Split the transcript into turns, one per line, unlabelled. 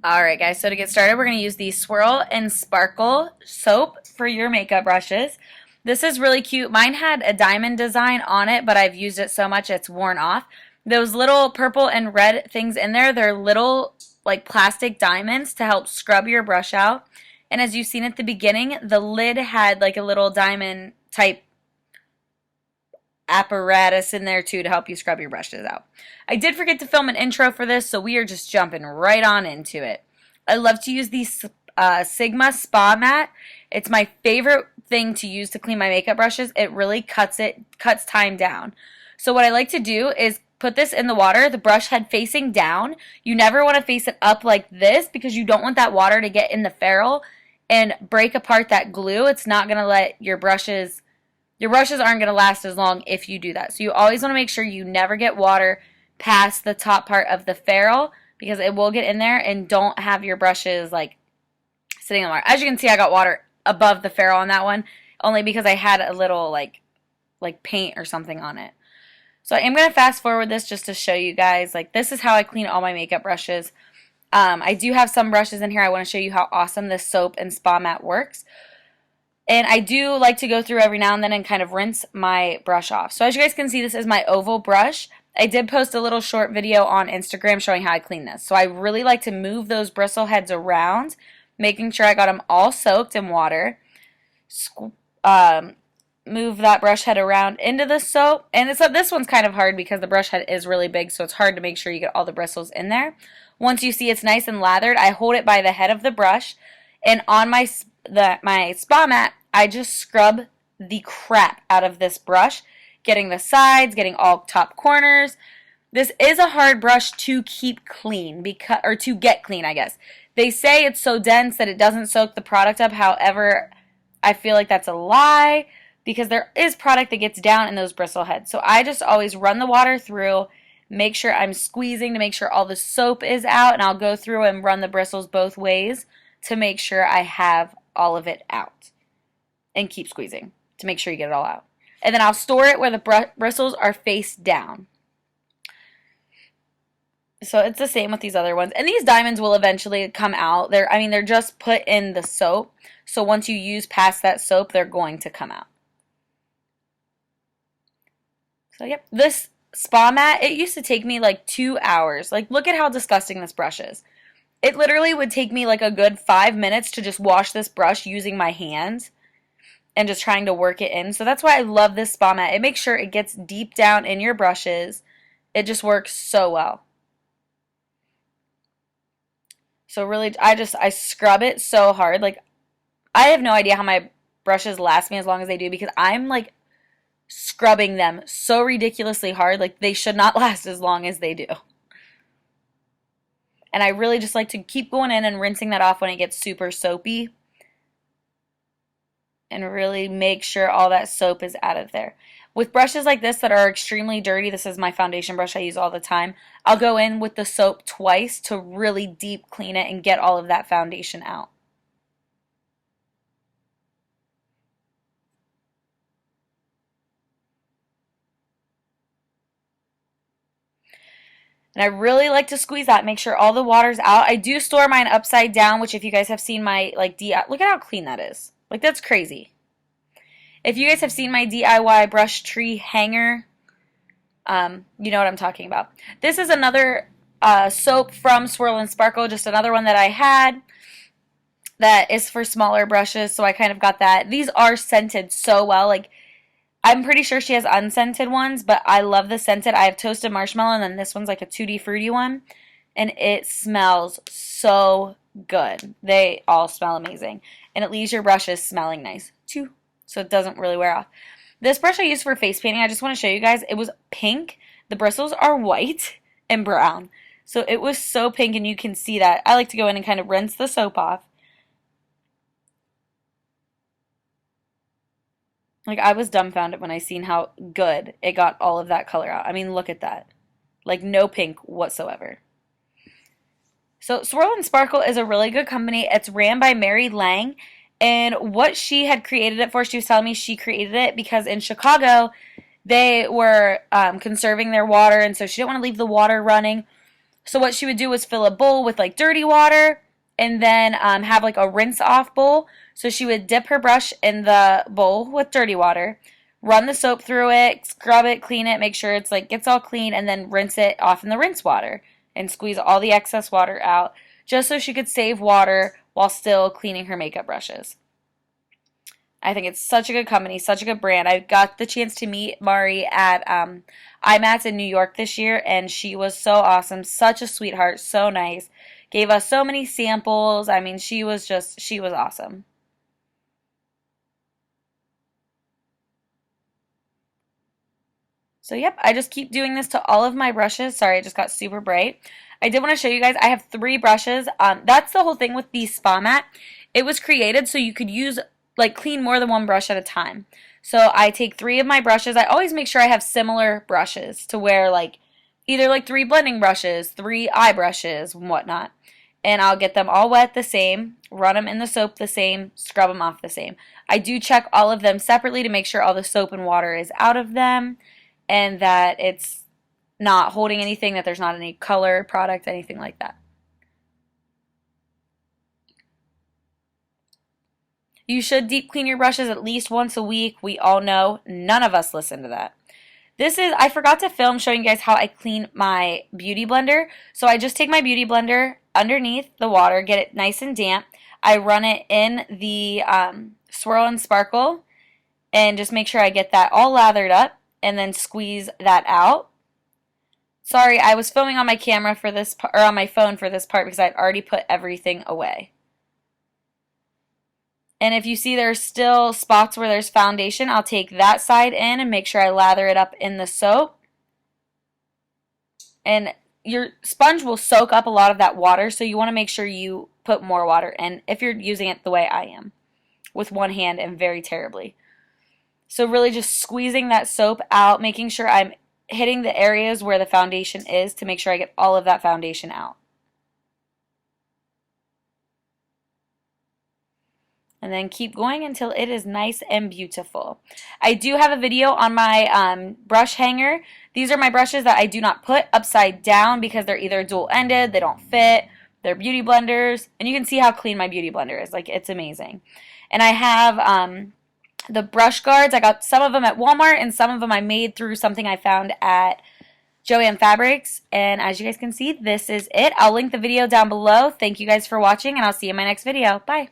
Alright guys, so to get started, we're going to use the Swirl and Sparkle Soap for your makeup brushes. This is really cute. Mine had a diamond design on it, but I've used it so much it's worn off. Those little purple and red things in there, they're little like plastic diamonds to help scrub your brush out. And as you've seen at the beginning, the lid had like a little diamond type apparatus in there too to help you scrub your brushes out. I did forget to film an intro for this, so we are just jumping right on into it. I love to use the Sigma Spa Mat. It's my favorite thing to use to clean my makeup brushes. It really cuts time down. So what I like to do is put this in the water, the brush head facing down. You never want to face it up like this because you don't want that water to get in the ferrule and break apart that glue. It's not going to let your brushes aren't going to last as long if you do that. So you always want to make sure you never get water past the top part of the ferrule because it will get in there, and don't have your brushes like sitting in the water. As you can see, I got water above the ferrule on that one only because I had a little like paint or something on it. So I'm going to fast forward this just to show you guys. Like, this is how I clean all my makeup brushes. I do have some brushes in here. I want to show you how awesome this soap and spa mat works. And I do like to go through every now and then and kind of rinse my brush off. So as you guys can see, this is my oval brush. I did post a little short video on Instagram showing how I clean this. So I really like to move those bristle heads around, making sure I got them all soaked in water. Move that brush head around into the soap. And this one's kind of hard because the brush head is really big, so it's hard to make sure you get all the bristles in there. Once you see it's nice and lathered, I hold it by the head of the brush, and on my spa mat, I just scrub the crap out of this brush, getting the sides, getting all top corners. This is a hard brush to keep clean, to get clean, I guess. They say it's so dense that it doesn't soak the product up. However, I feel like that's a lie because there is product that gets down in those bristle heads. So I just always run the water through, make sure I'm squeezing to make sure all the soap is out, and I'll go through and run the bristles both ways to make sure I have all of it out, and keep squeezing to make sure you get it all out. And then I'll store it where the bristles are face down. So it's the same with these other ones. And these diamonds will eventually come out. They're just put in the soap. So once you use past that soap, they're going to come out. So yep, this spa mat, it used to take me like 2 hours. Like, look at how disgusting this brush is. It literally would take me like a good 5 minutes to just wash this brush using my hands and just trying to work it in. So that's why I love this spa mat. It makes sure it gets deep down in your brushes. It just works so well. So really, I scrub it so hard. Like, I have no idea how my brushes last me as long as they do because I'm like scrubbing them so ridiculously hard. Like, they should not last as long as they do. And I really just like to keep going in and rinsing that off when it gets super soapy. And really make sure all that soap is out of there. With brushes like this that are extremely dirty, this is my foundation brush I use all the time, I'll go in with the soap twice to really deep clean it and get all of that foundation out. And I really like to squeeze that, make sure all the water's out. I do store mine upside down, which if you guys have seen my DIY, look at how clean that is. Like, that's crazy. If you guys have seen my DIY brush tree hanger, you know what I'm talking about. This is another soap from Swirl and Sparkle, just another one that I had that is for smaller brushes, so I kind of got that. These are scented so well. Like, I'm pretty sure she has unscented ones, but I love the scented. I have toasted marshmallow, and then this one's like a tutti fruity one, and it smells so good. They all smell amazing, and it leaves your brushes smelling nice too, so it doesn't really wear off. This brush I used for face painting, I just want to show you guys, it was pink. The bristles are white and brown, so it was so pink, and you can see that. I like to go in and kind of rinse the soap off. Like, I was dumbfounded when I seen how good it got all of that color out. I mean, look at that. Like, no pink whatsoever. So, Swirl and Sparkle is a really good company. It's ran by Mary Lang. And what she had created it for, she was telling me she created it because in Chicago, they were conserving their water. And so she didn't want to leave the water running. So what she would do was fill a bowl with like dirty water and then have like a rinse off bowl. So she would dip her brush in the bowl with dirty water, run the soap through it, scrub it, clean it, make sure it's like gets all clean, and then rinse it off in the rinse water and squeeze all the excess water out just so she could save water while still cleaning her makeup brushes. I think it's such a good company, such a good brand. I got the chance to meet Mari at IMATS in New York this year, and she was so awesome, such a sweetheart, so nice. Gave us so many samples. I mean, she was awesome. So yep, I just keep doing this to all of my brushes. Sorry, it just got super bright. I did want to show you guys, I have 3 brushes. That's the whole thing with the spa mat. It was created so you could use, like, clean more than one brush at a time. So I take 3 of my brushes. I always make sure I have similar brushes to where, like, either like 3 blending brushes, 3 eye brushes, and whatnot. And I'll get them all wet the same, run them in the soap the same, scrub them off the same. I do check all of them separately to make sure all the soap and water is out of them and that it's not holding anything, that there's not any color, product, anything like that. You should deep clean your brushes at least once a week. We all know none of us listen to that. I forgot to film showing you guys how I clean my beauty blender. So I just take my beauty blender underneath the water, get it nice and damp. I run it in the Swirl and Sparkle and just make sure I get that all lathered up and then squeeze that out. Sorry, I was filming on my camera for this or on my phone for this part because I'd already put everything away. And if you see there's still spots where there's foundation, I'll take that side in and make sure I lather it up in the soap. And your sponge will soak up a lot of that water, so you want to make sure you put more water in if you're using it the way I am, with one hand and very terribly. So really just squeezing that soap out, making sure I'm hitting the areas where the foundation is to make sure I get all of that foundation out. And then keep going until it is nice and beautiful. I do have a video on my brush hanger. These are my brushes that I do not put upside down because they're either dual-ended, they don't fit, they're beauty blenders, and you can see how clean my beauty blender is. Like, it's amazing. And I have the brush guards. I got some of them at Walmart, and some of them I made through something I found at Joann Fabrics. And as you guys can see, this is it. I'll link the video down below. Thank you guys for watching, and I'll see you in my next video. Bye.